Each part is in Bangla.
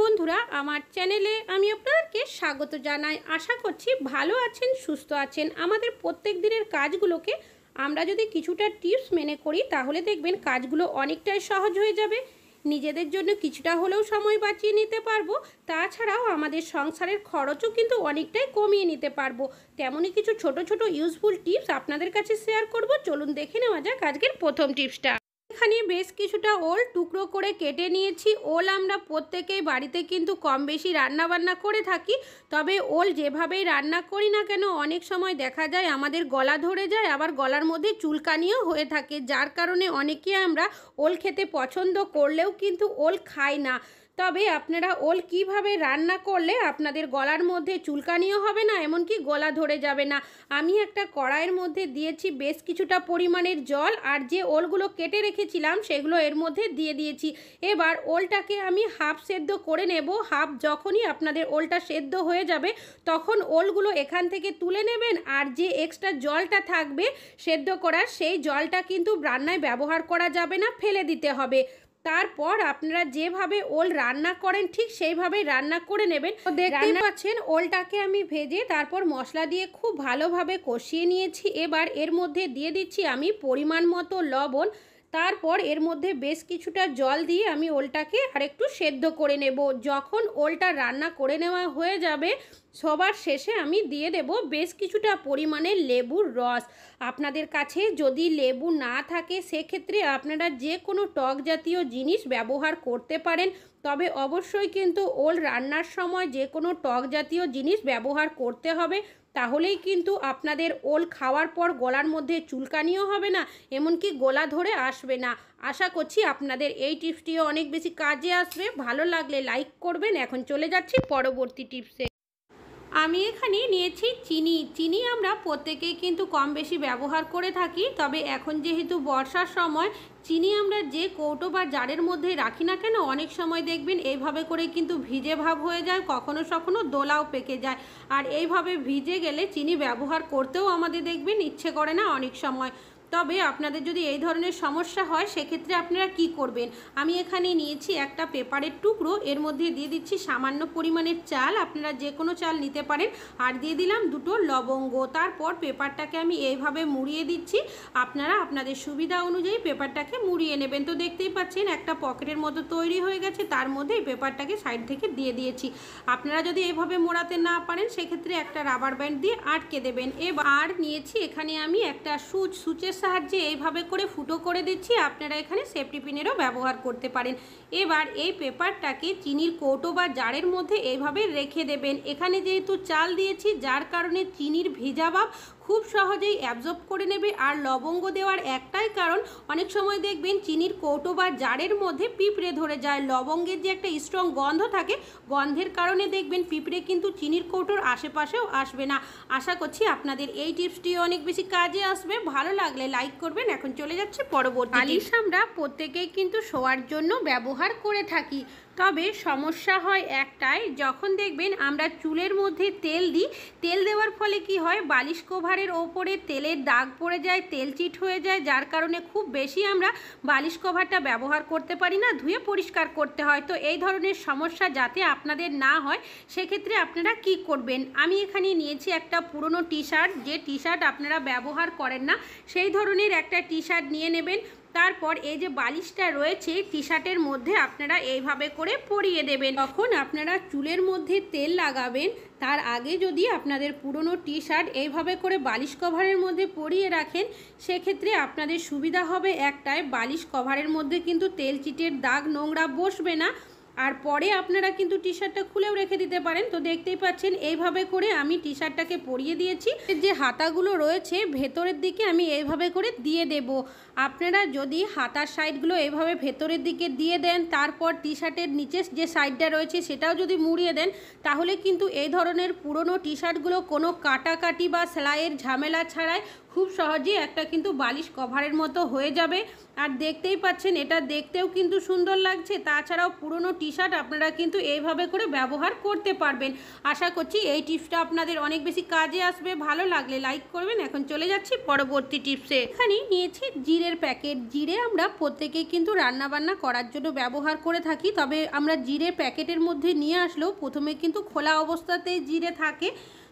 বন্ধুরা আমার চ্যানেলে আমি আপনাদেরকে স্বাগত জানাই। আশা করছি ভালো আছেন, সুস্থ আছেন। আমাদের প্রত্যেক দিনের কাজগুলোকে আমরা যদি কিছুটা টিপস মেনে করি তাহলে দেখবেন কাজগুলো অনেকটাই সহজ হয়ে যাবে। নিজেদের জন্য কিছুটা হলেও সময় বাঁচিয়ে নিতে পারবো, তাছাড়াও আমাদের সংসারের খরচও কিন্তু অনেকটাই কমিয়ে নিতে পারবো। তেমনই কিছু ছোট ছোট ইউজফুল টিপস আপনাদের কাছে শেয়ার করব। চলুন দেখে নেওয়া যাক আজকের প্রথম টিপসটা। এখানে বেশ কিছুটা ওল টুকরো করে কেটে নিয়েছি। ওল আমরা প্রত্যেকেই বাড়িতে কিন্তু কম বেশি রান্না বান্না করে থাকি, তবে ওল যেভাবেই রান্না করি না কেন অনেক সময় দেখা যায় আমাদের গলা ধরে যায়, আবার গলার মধ্যে চুলকানিও হয়ে থাকে, যার কারণে অনেকে আমরা ওল খেতে পছন্দ করলেও কিন্তু ওল খাই না। তবে আপনারা ওল কিভাবে রান্না করলে আপনাদের গলার মধ্যে চুলকানিও হবে না, এমনকি গলা ধরে যাবে না। আমি একটা কড়াইয়ের মধ্যে দিয়েছি বেশ কিছুটা পরিমাণের জল, আর যে ওলগুলো কেটে রেখেছিলাম সেগুলো এর মধ্যে দিয়ে দিয়েছি। এবার ওলটাকে আমি হাফ সেদ্ধ করে নেব। হাফ যখনই আপনাদের ওলটা সেদ্ধ হয়ে যাবে তখন ওলগুলো এখান থেকে তুলে নেবেন, আর যে এক্সট্রা জলটা থাকবে সেদ্ধ করার সেই জলটা কিন্তু রান্নায় ব্যবহার করা যাবে না, ফেলে দিতে হবে। তারপর আপনারা যেভাবে ওল রান্না করেন ঠিক সেইভাবেই রান্না করে নেবেন। তো দেখতেই পাচ্ছেন ওলটাকে আমি ভেজে তারপর মশলা দিয়ে খুব ভালোভাবে কষিয়ে নিয়েছি। এবার এর মধ্যে দিয়ে দিচ্ছি আমি পরিমাণ মতো লবণ। তারপর এর মধ্যে বেশ কিছুটা জল দিয়ে আমি ওলটাকে আরেকটু সেদ্ধ করে নেব। যখন ওলটা রান্না করে নেওয়া হয়ে যাবে সবার শেষে আমি দিয়ে দেব বেশ কিছুটা পরিমাণে লেবুর রস। আপনাদের কাছে যদি লেবু না থাকে সেক্ষেত্রে আপনারা যে কোনো টক জাতীয় জিনিস ব্যবহার করতে পারেন, তবে অবশ্যই কিন্তু ওল রান্নার সময় যে কোনো টক জাতীয় জিনিস ব্যবহার করতে হবে, তাহলেই কিন্তু আপনাদের ওল খাওয়ার পর গলার মধ্যে চুলকানিও হবে না, এমনকি গলা ধরে আসবে না। আশা করছি আপনাদের এই টিপসটিও অনেক বেশি কাজে আসবে। ভালো লাগলে লাইক করবেন। এখন চলে যাচ্ছি পরবর্তী টিপসে। আমি এখানে নিয়েছি চিনি আমরা প্রত্যেকেই কিন্তু কম বেশি ব্যবহার করে থাকি, তবে এখন যেহেতু বর্ষার সময় চিনি আমরা যে কৌটো বা জারের মধ্যে রাখি না কেন অনেক সময় দেখবেন এইভাবে করে কিন্তু ভিজে ভাব হয়ে যায়, কখনো কখনো দোলাও পেকে যায়। আর এইভাবে ভিজে গেলে চিনি ব্যবহার করতেও আমাদের দেখবেন ইচ্ছে করে না অনেক সময়। তবে আপনাদের যদি এই ধরনের সমস্যা হয় সেক্ষেত্রে আপনারা কি করবেন, আমি এখানে নিয়েছি একটা পেপারের টুকরো, এর মধ্যে দিয়ে দিচ্ছি সামান্য পরিমাণের চাল, আপনারা যে কোনো চাল নিতে পারেন, আর দিয়ে দিলাম দুটো লবঙ্গ। তারপর পেপারটাকে আমি এইভাবে মুড়িয়ে দিচ্ছি। আপনারা আপনাদের সুবিধা অনুযায়ী পেপারটাকে মুড়িয়ে নেবেন। তো দেখতেই পাচ্ছেন একটা পকেটের মতো তৈরি হয়ে গেছে, তার মধ্যে এই পেপারটাকে সাইড থেকে দিয়ে দিয়েছি। আপনারা যদি এইভাবে মোড়াতে না পারেন সেক্ষেত্রে একটা রাবার ব্যান্ড দিয়ে আটকে দেবেন। এবার নিয়েছি এখানে আমি একটা সুচের সাহায্যে এইভাবে করে ফুটো করে দিচ্ছি। আপনারা এখানে সেফটি পিনেরও ব্যবহার করতে পারেন। এবার এই পেপারটাকে চিনির কৌটো বা জারের মধ্যে এইভাবে রেখে দেবেন। এখানে যেহেতু চাল দিয়েছি যার কারণে চিনির ভেজা ভাব খুব সহজেই অ্যাবজর্ব করে নেবে। আর লবঙ্গ দেওয়ার একটাই কারণ, অনেক সময় দেখবেন চিনির কৌটো বা জারের মধ্যে পিঁপড়ে ধরে যায়। লবঙ্গের যে একটা স্ট্রং গন্ধ থাকে, গন্ধের কারণে দেখবেন পিঁপড়ে কিন্তু চিনির কৌটোর আশেপাশেও আসবে না। আশা করছি আপনাদের এই টিপসটি অনেক বেশি কাজে আসবে। ভালো লাগলে লাইক করবেন। এখন চলে যাচ্ছে পরবর্তী। বালিশ আমরা প্রত্যেকেই কিন্তু শোয়ার জন্য ব্যবহার করে থাকি, তবে সমস্যা হয় একটাই, যখন দেখবেন আমরা চুলের মধ্যে তেল দিই, তেল দেওয়ার ফলে কি হয় বালিশ কভারের ওপরে তেলের দাগ পড়ে যায়, তেল চিট হয়ে যায়, যার কারণে খুব বেশি আমরা বালিশ কভারটা ব্যবহার করতে পারি না, ধুয়ে পরিষ্কার করতে হয়। তো এই ধরনের সমস্যা যাতে আপনাদের না হয় সেক্ষেত্রে আপনারা কি করবেন, আমি এখানে নিয়েছি একটা পুরনো টি শার্ট, যে টি শার্ট আপনারা ব্যবহার করেন না সেই ধরনের একটা টি শার্ট নিয়ে নেবেন। তারপর এই যে বালিশটা রয়েছে টি শার্টের মধ্যে আপনারা এইভাবে করে পরিয়ে দেবেন। তখন আপনারা চুলের মধ্যে তেল লাগাবেন তার আগে যদি আপনাদের পুরনো টি শার্ট এইভাবে করে বালিশ কভারের মধ্যে পরিয়ে রাখেন সেক্ষেত্রে আপনাদের সুবিধা হবে একটাই, বালিশ কভারের মধ্যে কিন্তু তেল চিটের দাগ নোংরা বসবে না, আর পরে আপনারা কিন্তু টি শার্টটা খুলেও রেখে দিতে পারেন। তো দেখতেই পাচ্ছেন এইভাবে করে আমি টি শার্টটাকে পরিয়ে দিয়েছি। যে হাতাগুলো রয়েছে ভেতরের দিকে আমি এইভাবে করে দিয়ে দেব। আপনারা যদি হাতার সাইডগুলো এইভাবে ভেতরের দিকে দিয়ে দেন, তারপর টি শার্টের নিচের যে সাইডটা রয়েছে সেটাও যদি মুড়িয়ে দেন, তাহলে কিন্তু এই ধরনের পুরনো টি শার্টগুলো কোনো কাটাকাটি বা সেলাইয়ের ঝামেলা ছাড়াই খুব সহজেই একটা কিন্তু বালিশ কভারের মতো হয়ে যাবে। আর দেখতেই পাচ্ছেন এটা দেখতেও কিন্তু সুন্দর লাগছে। তাছাড়াও পুরনো টি শার্ট আপনারা কিন্তু এইভাবে করে ব্যবহার করতে পারবেন। আশা করছি এই টিপসটা আপনাদের অনেক বেশি কাজে আসবে। ভালো লাগলে লাইক করবেন। এখন চলে যাচ্ছি পরবর্তী টিপসে। এখানে নিয়েছি জিরের প্যাকেট। জিরে আমরা প্রত্যেকেই কিন্তু রান্নাবান্না করার জন্য ব্যবহার করে থাকি, তবে আমরা জিরে প্যাকেটের মধ্যে নিয়ে আসলেও প্রথমে কিন্তু খোলা অবস্থাতেই জিরে থাকে।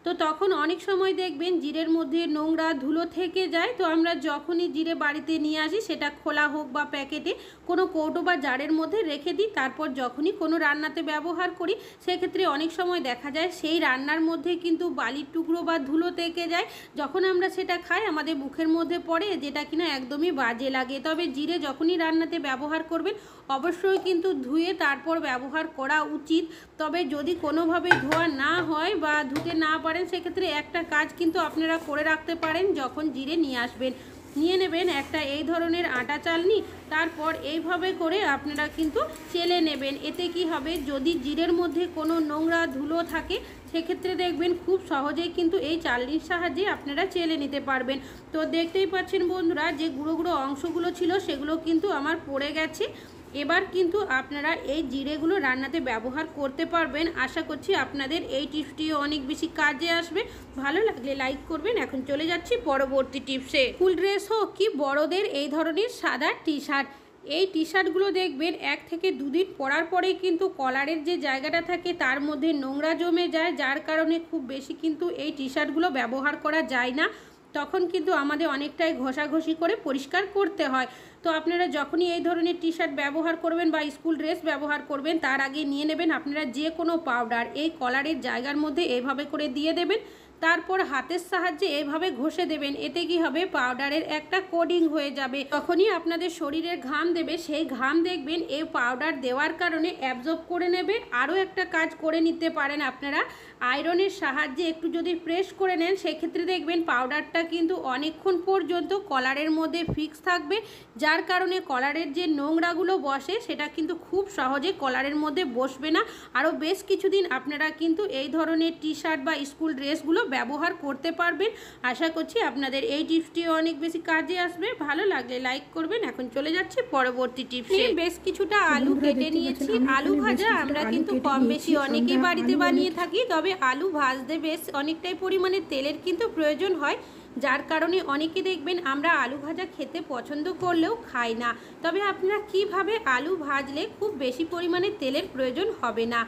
তো তখন অনেক সময় দেখবেন জিরের মধ্যে নোংরা ধুলো থেকে যায়। তো আমরা যখনই জিরে বাড়িতে নিয়ে আসি সেটা খোলা হোক বা প্যাকেটে কোনো কৌটো বা জারের মধ্যে রেখে দিই। তারপর যখনই কোনো রান্নাতে ব্যবহার করি সেক্ষেত্রে অনেক সময় দেখা যায় সেই রান্নার মধ্যে কিন্তু বালির টুকরো বা ধুলো থেকে যায়। যখন আমরা সেটা খাই আমাদের মুখের মধ্যে পড়ে, যেটা কিনা একদমই বাজে লাগে। তবে জিরে যখনই রান্নাতে ব্যবহার করবেন অবশ্যই কিন্তু ধুয়ে তারপর ব্যবহার করা উচিত। তবে যদি কোনোভাবে ধোয়া না হয় বা ধুতে না পারেন সেক্ষেত্রে একটা কাজ কিন্তু আপনারা করে রাখতে পারেন। যখন জিরে নিয়ে আসবেন, নিয়ে নেবেন একটা এই ধরনের আটা চালনি। তারপর এইভাবে করে আপনারা কিন্তু চেলে নেবেন। এতে কি হবে, যদি জিরের মধ্যে কোনো নোংরা ধুলো থাকে সেক্ষেত্রে দেখবেন খুব সহজেই কিন্তু এই চালনির সাহায্যে আপনারা চেলে নিতে পারবেন। তো দেখতেই পাচ্ছেন বন্ধুরা যে গুঁড়ো গুঁড়ো অংশগুলো ছিল সেগুলো কিন্তু আমার পড়ে গেছে। এবার কিন্তু আপনারা এই জিরেগুলো রান্নাতে ব্যবহার করতে পারবেন। আশা করছি আপনাদের এই টিপসটিও অনেক বেশি কাজে আসবে। ভালো লাগলে লাইক করবেন। এখন চলে যাচ্ছি পরবর্তী টিপসে। স্কুল ড্রেস হোক কি বড়দের এই ধরনের সাদা টি শার্ট, এই টি শার্টগুলো দেখবেন 1 থেকে 2 দিন পরার পরেই কিন্তু কলারের যে জায়গাটা থাকে তার মধ্যে নোংরা জমে যায়, যার কারণে খুব বেশি কিন্তু এই টি শার্টগুলো ব্যবহার করা যায় না। তখন কিন্তু আমাদের অনেকটাই ঘষাঘষি করে পরিষ্কার করতে হয়। তো আপনারা যখনই এই ধরনের টি শার্ট ব্যবহার করবেন বা স্কুল ড্রেস ব্যবহার করবেন তার আগে নিয়ে নেবেন আপনারা যে কোনো পাউডার, এই কলারের জায়গার মধ্যে এইভাবে করে দিয়ে দেবেন। তারপর হাতের সাহায্যে এভাবে ঘষে দেবেন। এতে কি হবে, পাউডারের একটা কোডিং হয়ে যাবে। তখনই আপনাদের শরীরের ঘাম দেবে, সেই ঘাম দেখবেন এই পাউডার দেওয়ার কারণে অ্যাবজর্ব করে নেবে। আরও একটা কাজ করে নিতে পারেন আপনারা, আয়রনের সাহায্যে একটু যদি প্রেস করে নেন সেক্ষেত্রে দেখবেন পাউডারটা কিন্তু অনেকক্ষণ পর্যন্ত কলারের মধ্যে ফিক্স থাকবে, যার কারণে কলারের যে নোংরাগুলো বসে সেটা কিন্তু খুব সহজে কলারের মধ্যে বসবে না। আরও বেশ কিছুদিন আপনারা কিন্তু এই ধরনের টি শার্ট বা স্কুল ড্রেসগুলো ব্যবহার করতে পারবেন। আশা করছি আপনাদের এই টিপসটিও অনেক বেশি কাজে আসবে। ভালো লাগলে লাইক করবেন। এখন চলে যাচ্ছি পরবর্তী টিপসে। বেশ কিছুটা আলু কেটে নিয়েছি। আলু ভাজা আমরা কিন্তু কম বেশি অনেকেই বাড়িতে বানিয়ে থাকি, তবে আলু ভাজতে বেশ অনেকটাই পরিমাণে তেলের কিন্তু প্রয়োজন হয়, যার কারণে অনেকে দেখবেন আমরা আলু ভাজা খেতে পছন্দ করলেও খাই না। তবে আপনারা কিভাবে আলু ভাজলে খুব বেশি পরিমাণে তেলের প্রয়োজন হবে না।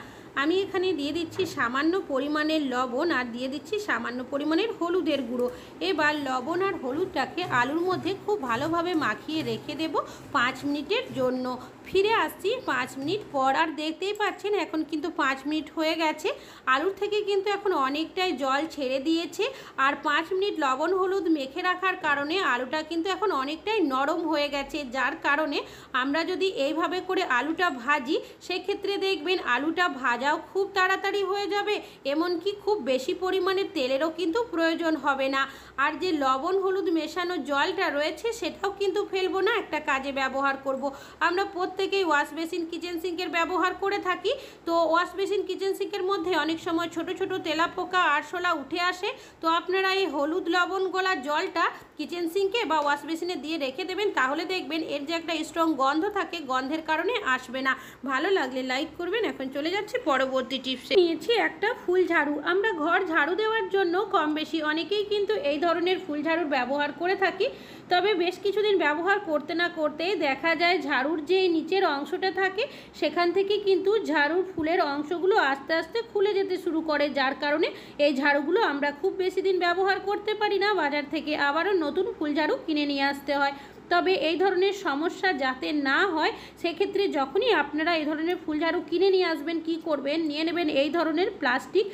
আমি এখানে দিয়ে দিচ্ছি সামান্য পরিমাণের লবণ আর দিয়ে দিচ্ছি সামান্য পরিমাণের হলুদের গুঁড়ো। এবার লবণ আর হলুদটাকে আলুর মধ্যে খুব ভালোভাবে মাখিয়ে রেখে দেব 5 মিনিটের জন্য। ফিরে আসছি 5 মিনিট পর। আর দেখতেই পাচ্ছেন এখন কিন্তু 5 মিনিট হয়ে গেছে। আলুর থেকে কিন্তু এখন অনেকটাই জল ছেড়ে দিয়েছে। আর 5 মিনিট লবণ হলুদ মেখে রাখার কারণে আলুটা কিন্তু এখন অনেকটাই নরম হয়ে গেছে, যার কারণে আমরা যদি এইভাবে করে আলুটা ভাজি সেক্ষেত্রে দেখবেন আলুটা ভাজাও খুব তাড়াতাড়ি হয়ে যাবে, এমনকি খুব বেশি পরিমাণে তেলেরও কিন্তু প্রয়োজন হবে না। আর যে লবণ হলুদ মেশানো জলটা রয়েছে সেটাও কিন্তু ফেলবো না, একটা কাজে ব্যবহার করব। আমরা প্রত্যেকেই ওয়াশ বেসিন কিচেন সিঙ্কের ব্যবহার করে থাকি। তো ওয়াশ বেসিন কিচেন সিঙ্কের মধ্যে অনেক সময় ছোট ছোট তেলাপোকা আরশোলা উঠে আসে। তো আপনারা এই হলুদ লবণ গোলা জলটা কিচেন সিঙ্কে বা ওয়াশ বেসিনে দিয়ে রেখে দেবেন, তাহলে দেখবেন এর যে একটা স্ট্রং গন্ধ থাকে গন্ধের কারণে আসবে না। ভালো লাগলে লাইক করবেন। এখন চলে যাচ্ছি পরবর্তী টিপসে। নিয়েছি একটা ফুল ঝাড়ু। আমরা ঘর ঝাড়ু দেওয়ার জন্য কম বেশি অনেকেই কিন্তু এই ধরনের ফুল ঝাড়ুর ব্যবহার করে থাকি। তবে বেশ কিছুদিন ব্যবহার করতে না করতেই দেখা যায় ঝাড়ুর যে নিচের অংশটা থাকে সেখান থেকে কিন্তু ঝাড়ুর ফুলের অংশগুলো আস্তে আস্তে খুলে যেতে শুরু করে, যার কারণে এই ঝাড়ুগুলো আমরা খুব বেশি দিন ব্যবহার করতে পারি না। বাজার থেকে আবারও নতুন ফুল ঝাড়ু কিনে নিয়ে আসতে হয়। তবে এই ধরনের সমস্যা যাতে না হয় সেক্ষেত্রে যখনই আপনারা এই ধরনের ফুল ঝাড়ু কিনে নিয়ে আসবেন কি করবেন, নিয়ে নেবেন এই ধরনের প্লাস্টিক।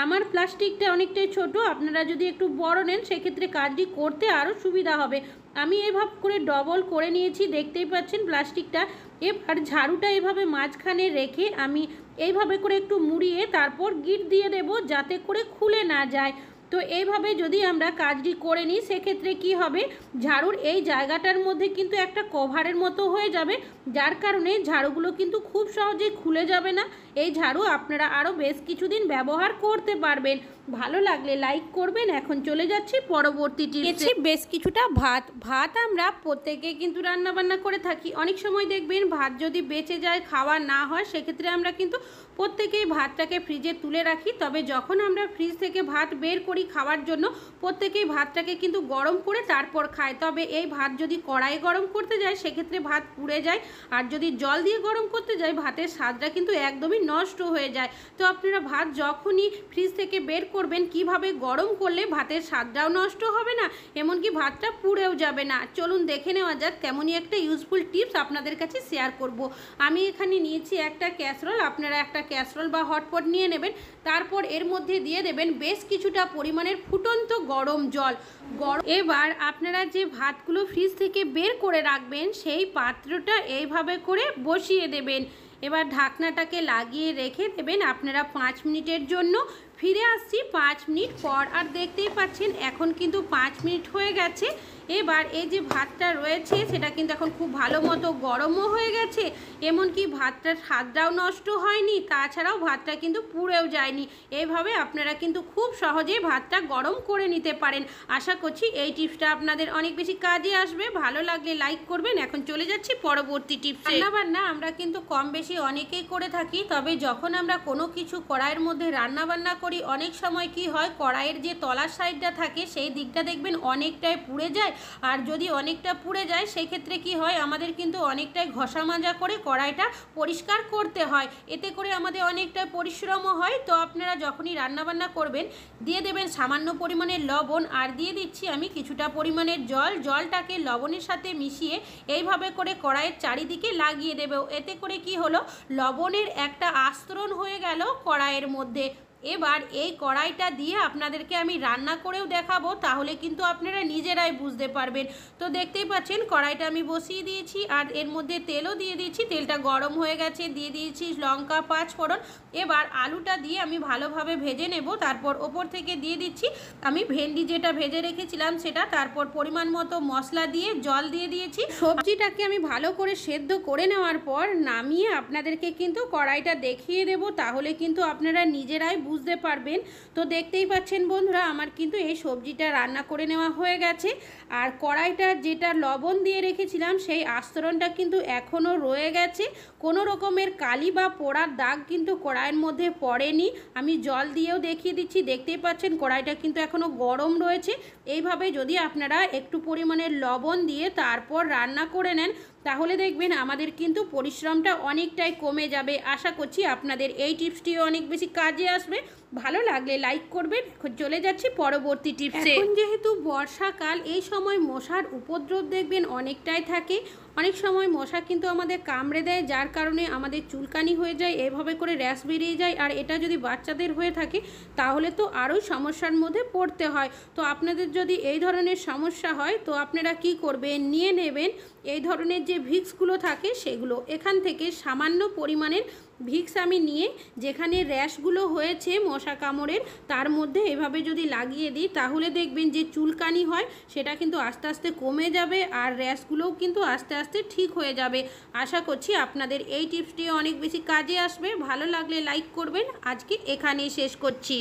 আমার প্লাস্টিকটা অনেকটাই ছোট, আপনারা যদি একটু বড় নেন সেক্ষেত্রে কাজটি করতে আরও সুবিধা হবে। আমি এভাবে করে ডবল করে নিয়েছি, দেখতেই পাচ্ছেন প্লাস্টিকটা। এবার ঝাড়ুটা এভাবে মাঝখানে রেখে আমি এইভাবে করে একটু মুড়িয়ে তারপর গিট দিয়ে দেব যাতে করে খুলে না যায়। তো এইভাবে যদি আমরা কাজটি করে নিই সেক্ষেত্রে কি হবে, ঝাড়ুর এই জায়গাটার মধ্যে কিন্তু একটা কভারের মতো হয়ে যাবে, যার কারণে ঝাড়ুগুলো কিন্তু খুব সহজেই খুলে যাবে না। এই ঝাড়ু আপনারা আরও বেশ কিছুদিন ব্যবহার করতে পারবেন। ভালো লাগলে লাইক করবেন। এখন চলে যাচ্ছি পরবর্তী টিপসে। বেশ কিছুটা ভাত আমরা প্রত্যেকে কিন্তু রান্নাবান্না করে থাকি। অনেক সময় দেখবেন ভাত যদি বেঁচে যায়, খাওয়া না হয়, সেক্ষেত্রে আমরা কিন্তু প্রত্যেকেই ভাতটাকে ফ্রিজে তুলে রাখি। তবে যখন আমরা ফ্রিজ থেকে ভাত বের করি খাওয়ার জন্য, প্রত্যেকেই ভাতটাকে কিন্তু গরম করে তারপর খায়। তবে এই ভাত যদি কড়াই গরম করতে যায় সেক্ষেত্রে ভাত পুড়ে যায়, আর যদি জল দিয়ে গরম করতে যায় ভাতের স্বাদটা কিন্তু একদমই নষ্ট হয়ে যায়। তো আপনারা ভাত যখনই ফ্রিজ থেকে বের করবেন কিভাবে গরম করলে ভাতের স্বাদটাও নষ্ট হবে না, এমনকি ভাতটা পুড়েও যাবে না। চলুন দেখে নেওয়া যাক, তেমনই একটা ইউজফুল টিপস আপনাদের কাছে শেয়ার করব। আমি এখানে নিয়েছি একটা ক্যাসরোল। আপনারা একটা ক্যাসরোল বা হটপট নিয়ে নেবেন। তারপর এর মধ্যে দিয়ে দেবেন বেশ কিছুটা পরিমাণের ফুটন্ত গরম জল। এবার আপনারা যে ভাতগুলো ফ্রিজ থেকে বের করে রাখবেন সেই পাত্রটা এইভাবে করে বসিয়ে দেবেন। এবার ঢাকনাটাকে লাগিয়ে রেখে দেবেন আপনারা 5 মিনিটের জন্য। ফিরে আসছি 5 মিনিট পর। আর দেখতেই পাচ্ছেন এখন কিন্তু 5 মিনিট হয়ে গেছে। এবার এই যে ভাতটা রয়েছে সেটা কিন্তু এখন খুব ভালো মতো গরমও হয়ে গেছে, এমনকি ভাতটার স্বাদটাও নষ্ট হয়নি, তাছাড়াও ভাতটা কিন্তু পুড়েও যায়নি। এইভাবে আপনারা কিন্তু খুব সহজেই ভাতটা গরম করে নিতে পারেন। আশা করছি এই টিপসটা আপনাদের অনেক বেশি কাজে আসবে। ভালো লাগলে লাইক করবেন। এখন চলে যাচ্ছি পরবর্তী টিপসে। রান্নাবান্না আমরা কিন্তু কম বেশি অনেকেই করে থাকি। তবে যখন আমরা কোনো কিছু কড়াইয়ের মধ্যে রান্নাবান্না করি, অনেক সময় কি হয়, কড়াইয়ের যে তলার সাইডটা থাকে সেই দিকটা দেখবেন অনেকটাই পুড়ে যায়। আর যদি অনেকটা পুড়ে যায় সেক্ষেত্রে কি হয়, আমাদের কিন্তু অনেকটাই ঘষা মাজা করে কড়াইটা পরিষ্কার করতে হয়। এতে করে আমাদের অনেকটা পরিশ্রমও হয়। তো আপনারা যখনই রান্নাবান্না করবেন দিয়ে দেবেন সামান্য পরিমাণের লবণ, আর দিয়ে দিচ্ছি আমি কিছুটা পরিমাণের জল। জলটাকে লবণের সাথে মিশিয়ে এইভাবে করে কড়াইয়ের চারিদিকে লাগিয়ে দেবে। এতে করে কি হলো, লবণের একটা আস্তরণ হয়ে গেল কড়াইয়ের মধ্যে। এবার এই কড়াইটা দিয়ে আপনাদেরকে আমি রান্না করেও দেখাবো, তাহলে কিন্তু আপনারা নিজেরাই বুঝতে পারবেন। তো দেখতেই পাচ্ছেন কড়াইটা আমি বসিয়ে দিয়েছি, আর এর মধ্যে তেলও দিয়ে দিয়েছি। তেলটা গরম হয়ে গেছে, দিয়ে দিয়েছি লঙ্কা 5 ফোড়ন। এবার আলুটা দিয়ে আমি ভালোভাবে ভেজে নেব। তারপর ওপর থেকে দিয়ে দিচ্ছি আমি ভেন্ডি যেটা ভেজে রেখেছিলাম সেটা। তারপর পরিমাণ মতো মশলা দিয়ে জল দিয়ে দিয়েছি। সবজিটাকে আমি ভালো করে সেদ্ধ করে নেওয়ার পর নামিয়ে আপনাদেরকে কিন্তু কড়াইটা দেখিয়ে দেব, তাহলে কিন্তু আপনারা নিজেরাই বুঝতে পারবেন। তো দেখতেই পাচ্ছেন বন্ধুরা, আমার কিন্তু এই সবজিটা রান্না করে নেওয়া হয়ে গেছে। আর কড়াইটা যেটা লবণ দিয়ে রেখেছিলাম সেই আস্তরণটা কিন্তু এখনও রয়ে গেছে। কোনো রকমের কালি বা পোড়ার দাগ কিন্তু কড়াইয়ের মধ্যে পড়েনি। আমি জল দিয়েও দেখিয়ে দিচ্ছি, দেখতেই পাচ্ছেন কড়াইটা কিন্তু এখনও গরম রয়েছে। এইভাবে যদি আপনারা একটু পরিমাণের লবণ দিয়ে তারপর রান্না করে নেন, তাহলে দেখবেন আমাদের কিন্তু পরিশ্রমটা অনেকটাই কমে যাবে। আশা করছি আপনাদের এই টিপসটিও অনেক বেশি কাজে আসবে। ভালো লাগলে লাইক করবেন। এখন চলে যাচ্ছি পরবর্তী টিপসে। এখন যেহেতু বর্ষাকাল, এই সময় মশার উপদ্রব দেখবেন অনেকটাই থাকে। অনেক সময় মশা কিন্তু আমাদের কামড়ে দেয়, যার কারণে আমাদের চুলকানি হয়ে যায়, এভাবে করে র্যাশ বেরিয়ে যায়। আর এটা যদি বাচ্চাদের হয়ে থাকে তাহলে তো আরও সমস্যার মধ্যে পড়তে হয়। তো আপনাদের যদি এই ধরনের সমস্যা হয় তো আপনারা কি করবেন, নিয়ে নেবেন এই ধরনের যে ভিক্সগুলো থাকে সেগুলো। এখান থেকে সামান্য পরিমাণের ভিক্স আমি নিয়ে যেখানে র্যাশগুলো হয়েছে মশা কামড়ের তার মধ্যে এভাবে যদি লাগিয়ে দিই, তাহলে দেখবেন যে চুলকানি হয় সেটা কিন্তু আস্তে আস্তে কমে যাবে, আর র্যাশগুলোও কিন্তু আস্তে আস্তে ঠিক হয়ে যাবে। আশা করছি আপনাদের এই টিপসটি অনেক বেশি কাজে আসবে। ভালো লাগলে লাইক করবেন। আজকে এখানেই শেষ করছি।